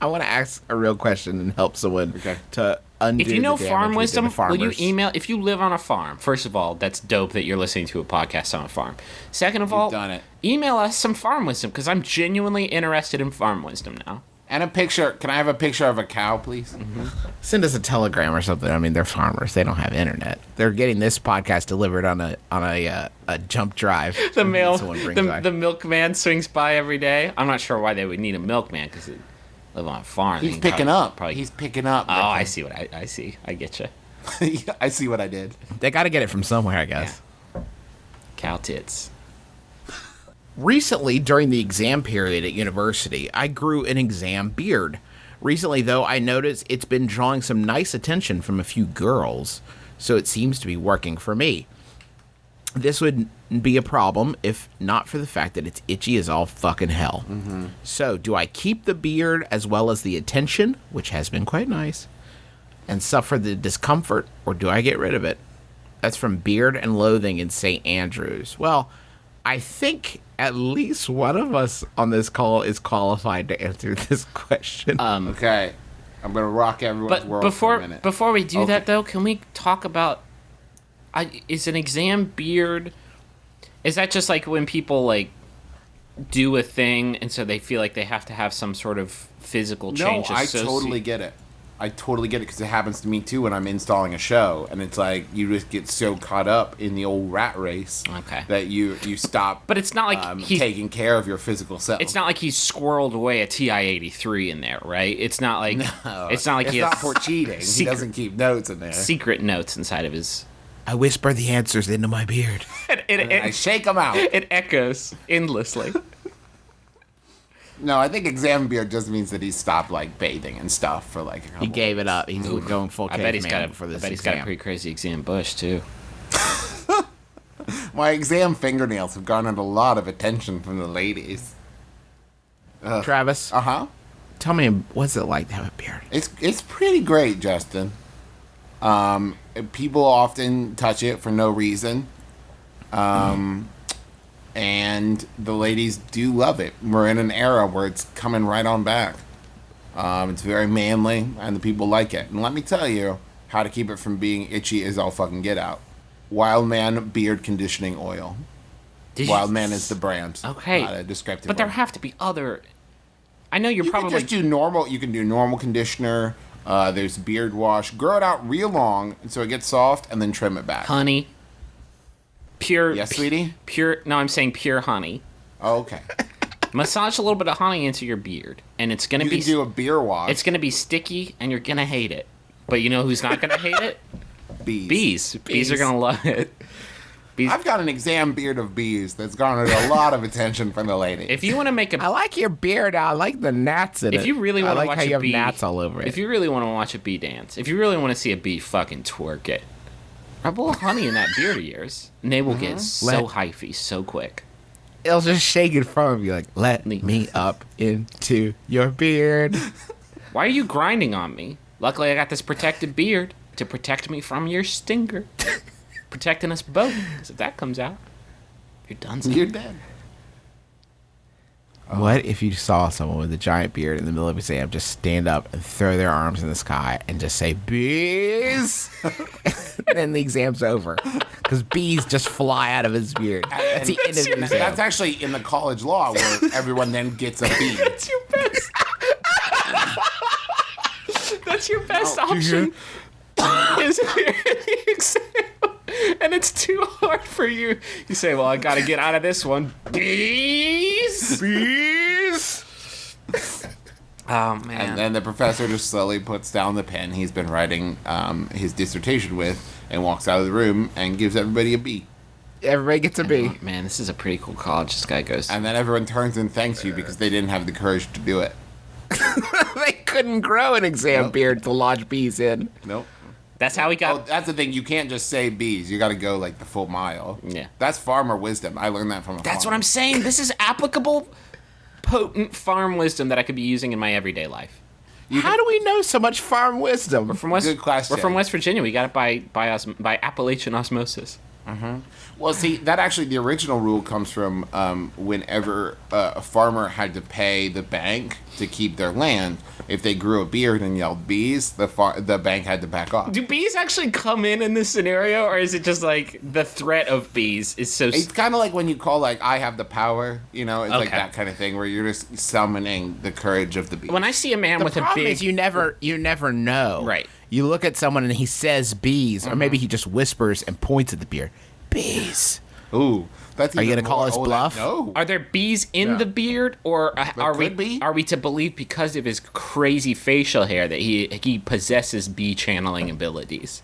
I want to ask a real question and help someone Okay. to undo If you know the damage farm we did to wisdom, will you farmers. email? If you live on a farm, first of all, that's dope that you're listening to a podcast on a farm. Second of all, done it. email us some farm wisdom because I'm genuinely interested in farm wisdom now. And a picture. Can I have a picture of a cow, please? Send us a telegram or something. I mean, they're farmers. They don't have internet. They're getting this podcast delivered on a jump drive. The mail, Someone brings by. the milkman swings by every day. I'm not sure why they would need a milkman because they live on a farm. He's They picking probably- up. Probably, He's picking up. oh, I see what I see. I get you. I see what I did. They got to get it from somewhere, I guess. Cow tits. Recently, during the exam period at university, I grew an exam beard. Recently, though, I noticed it's been drawing some nice attention from a few girls, so it seems to be working for me. This would be a problem if not for the fact that it's itchy as all fucking hell. So, do I keep the beard as well as the attention, which has been quite nice, and suffer the discomfort, or do I get rid of it? That's from Beard and Loathing in St. Andrews. Well, I think at least one of us on this call is qualified to answer this question. Okay. I'm going to rock everyone's But world for a minute. before we do that Okay. though, can we talk about? Is an exam beard? Is that just like when people like do a thing and so they feel like they have to have some sort of physical No, change? I totally get it. I totally get it because it happens to me too when I'm installing a show, and it's like you just get so caught up in the old rat race Okay. that you stop. But it's not like he's taking care of your physical self. It's not like he's squirreled away a TI-83 in there, right? It's not like it's not like he It's has not for cheating. He doesn't keep notes in there. secret notes inside of his. I whisper the answers into my beard. I shake them out. It echoes endlessly. No, I think exam beard just means that he stopped like bathing and stuff for like a couple He gave it up. He's going full I bet he's caveman got a. for I this bet he's got a exam. pretty crazy exam bush too. My exam fingernails have garnered a lot of attention from the ladies. Travis, Uh-huh. tell me, what's it like to have a beard? It's pretty great, Justin. People often touch it for no reason. And the ladies do love it. We're in an era where it's coming right on back. It's very manly, and the people like it. And let me tell you how to keep it from being itchy as all fucking get out. Wild Man Beard Conditioning Oil. Wild Man is the brand. Okay, Not a descriptive but there one. have to be other. I know you're You probably can just do normal. You can do normal conditioner. There's beard wash. Grow it out real long so it gets soft, and then trim it back. honey. Pure. Yes, sweetie? Pure. No, I'm saying pure honey. Oh, okay. Massage a little bit of honey into your beard, and it's gonna You be can do a beer wash. it's gonna be sticky, and you're gonna hate it. But you know who's not gonna hate it? bees. Bees are gonna love it. Bees. I've got an exam beard of bees that's garnered a lot of attention from the ladies. If you want to make I a, like your beard. I like the gnats in it. if you really want I to like watch how you a have bee, gnats all over it. If you really want to watch a bee dance, if you really want to see a bee fucking twerk it, rub a little honey in that beard of yours, and they will get so Let- hyphy so quick. It'll just shake it from you like, let me up into your beard. Why are you grinding on me? Luckily, I got this protected beard to protect me from your stinger, protecting us both. Because if that comes out, you're done. You're dead. What if you saw someone with a giant beard in the middle of an exam just stand up and throw their arms in the sky and just say, bees? And then the exam's over. Because bees just fly out of his beard. That's the end of the exam. That's actually in the college law where everyone then gets a bee. That's your best. That's your best option. Is the exam, and it's too hard for you. You say, "Well, I got to get out of this one." Bees. Oh man. And then the professor just slowly puts down the pen he's been writing his dissertation with and walks out of the room and gives everybody a bee. Everybody gets a bee. Oh, man, this is a pretty cool college this guy goes to. And then everyone turns and thanks you because they didn't have the courage to do it. They couldn't grow an exam Nope. beard to lodge bees in. Nope. That's how he Oh, got. that's the thing. You can't just say bees. You got to go like the full mile. Yeah. That's farmer wisdom. I learned that from a That's what farmer. I'm saying. This is applicable, potent farm wisdom that I could be using in my everyday life. How do we know so much farm wisdom? From West, Good question. We're from West Virginia. We got it by Appalachian osmosis. Well, see, that actually, the original rule comes from whenever a farmer had to pay the bank to keep their land. If they grew a beard and yelled bees, the bank had to back off. Do bees actually come in this scenario, or is it just like the threat of bees is so? It's kind of like when you call, like, I have the power, you know? It's like Okay. that kind of thing where you're just summoning the courage of the bee. When I see a man The with a problem big, is you never know. Right. You look at someone and he says bees, or maybe he just whispers and points at the beard. Bees. Ooh. That's Are you even gonna call more- us oh, bluff? No. are there bees in Yeah. the beard, or are we could be. are we to believe because of his crazy facial hair that he possesses bee channeling abilities?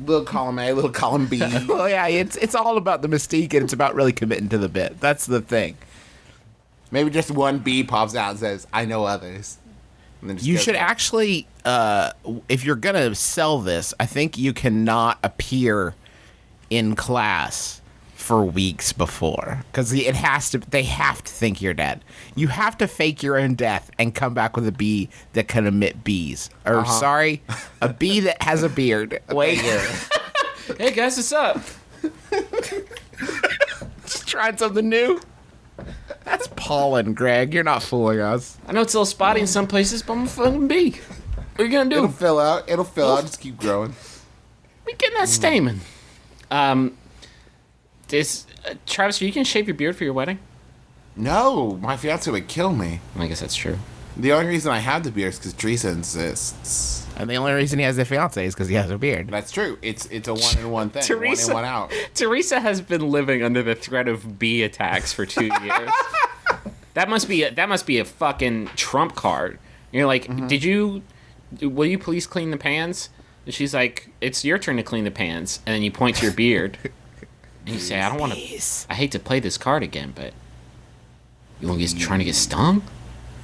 Little column A, little column B. Well, yeah, it's all about the mystique and it's about really committing to the bit. That's the thing. Maybe just one bee pops out and says, I know others. And then just You goes should back. actually, if you're gonna sell this, I think you cannot appear in class for weeks before, because they have to think you're dead. You have to fake your own death and come back with a bee that can emit bees. Or sorry, a bee that has a beard. Wait, Hey guys, what's up? just trying something new. That's pollen, Greg. You're not fooling us. I know it's a little spotty in some places, but I'm a fucking bee. What are you gonna do? It'll fill out. It'll fill out. Just keep growing. We getting that stamen. Travis, are you gonna shave your beard for your wedding? No, my fiance would kill me. I guess that's true. The only reason I have the beard is because Teresa insists. And the only reason he has a fiance is because he has a beard. That's true. It's a one-in-one thing. Teresa- One in, one out. Teresa has been living under the threat of bee attacks for 2 years. That must be a fucking trump card. You're like, will you please clean the pans? And she's like, it's your turn to clean the pans. And then you point to your beard. And you say, I don't want to, I hate to play this card again, but you want to get trying to get stung?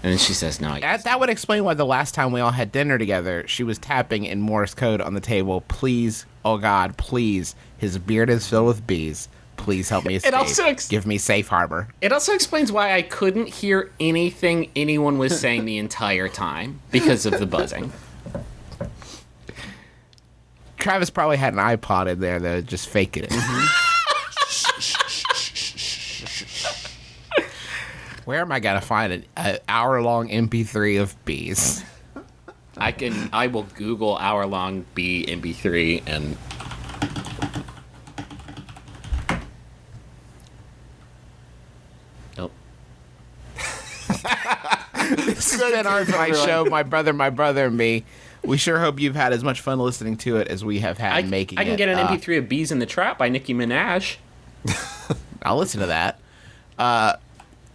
And then she says, no. That would explain why the last time we all had dinner together, she was tapping in Morse code on the table. Please, oh God, please. His beard is filled with bees. Please help me escape. also Give me safe harbor. It also explains why I couldn't hear anything anyone was saying the entire time because of the buzzing. Travis probably had an iPod in there, though, just faking it. Where am I going to find an hour-long MP3 of bees? I will Google hour-long bee MP3 and nope. This has been our show, My Brother, and Me. We sure hope you've had as much fun listening to it as we have had making it. I can get an MP3 of Bees in the Trap by Nicki Minaj. I'll listen to that.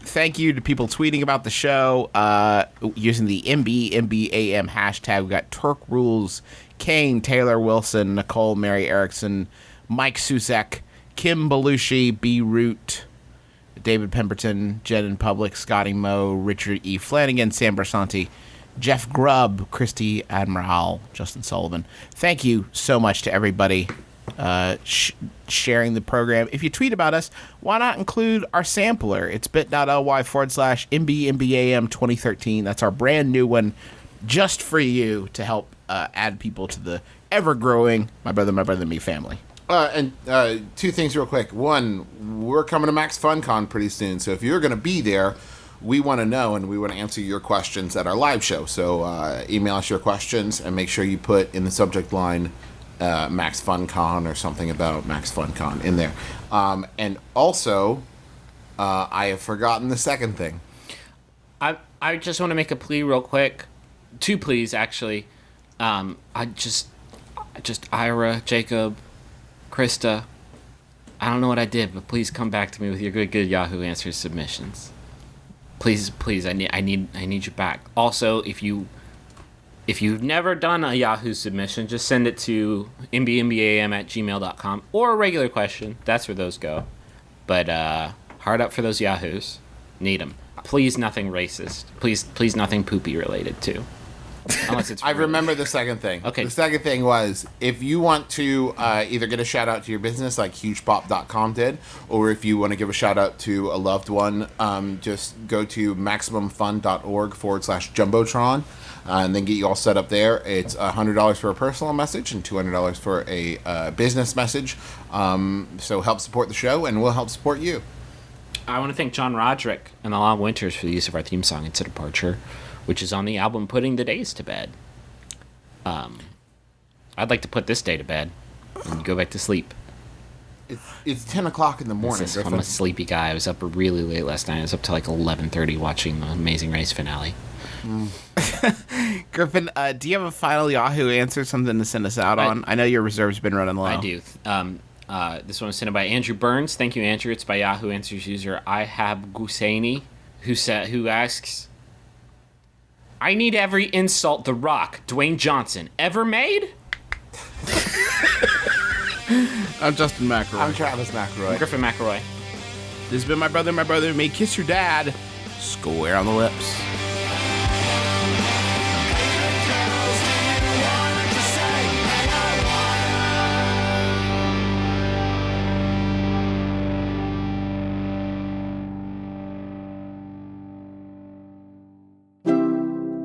Thank you to people tweeting about the show using the MBMBaM hashtag. We got Turk Rules, Kane, Taylor Wilson, Nicole, Mary Erickson, Mike Susek, Kim Belushi, B. Root, David Pemberton, Jen in Public, Scotty Moe, Richard E. Flanagan, Sam Bersanti, Jeff Grubb, Christy Admiral, Justin Sullivan. Thank you so much to everybody sharing the program. If you tweet about us, why not include our sampler? It's bit.ly/MBMBAM 2013. That's our brand new one just for you to help add people to the ever-growing My Brother, Me family. And two things real quick. One, we're coming to Max FunCon pretty soon, so if you're going to be there, we want to know, and we want to answer your questions at our live show. So email us your questions, and make sure you put in the subject line Max FunCon or something about Max FunCon in there. And also, I have forgotten the second thing. I just want to make a plea real quick. Two pleas, actually. I just Ira, Jacob, Krista, I don't know what I did, but please come back to me with your good Yahoo Answers submissions. Please, I need you back. Also, if you've never done a Yahoo submission, just send it to mbmbam@gmail.com or a regular question. That's where those go. But hard up for those Yahoos. Need them. Please, nothing racist. Please, nothing poopy related too. Unless it's I remember the second thing. Okay. The second thing was, if you want to either get a shout out to your business like hugepop.com did, or if you want to give a shout out to a loved one, just go to maximumfun.org/jumbotron and then get you all set up there. It's $100 for a personal message and $200 for a business message. So help support the show, and we'll help support you. I want to thank John Roderick and the Long Winters for the use of our theme song, It's a Departure, which is on the album Putting the Days to Bed. I'd like to put this day to bed and go back to sleep. It's 10 o'clock in the morning. I'm a sleepy guy. I was up really late last night. I was up till like 11:30 watching the Amazing Race finale. Griffin, do you have a final Yahoo answer, something to send us out on? I know your reserve's been running low. I do. This one was sent by Andrew Burns. Thank you, Andrew. It's by Yahoo Answers user I have Gusaini, who asks, I need every insult The Rock, Dwayne Johnson, ever made? I'm Justin McElroy. I'm Travis McElroy. I'm Griffin McElroy. This has been My Brother, May Kiss Your Dad. Square on the lips.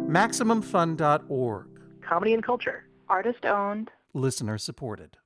MaximumFun.org. Comedy and culture. Artist owned. Listener supported.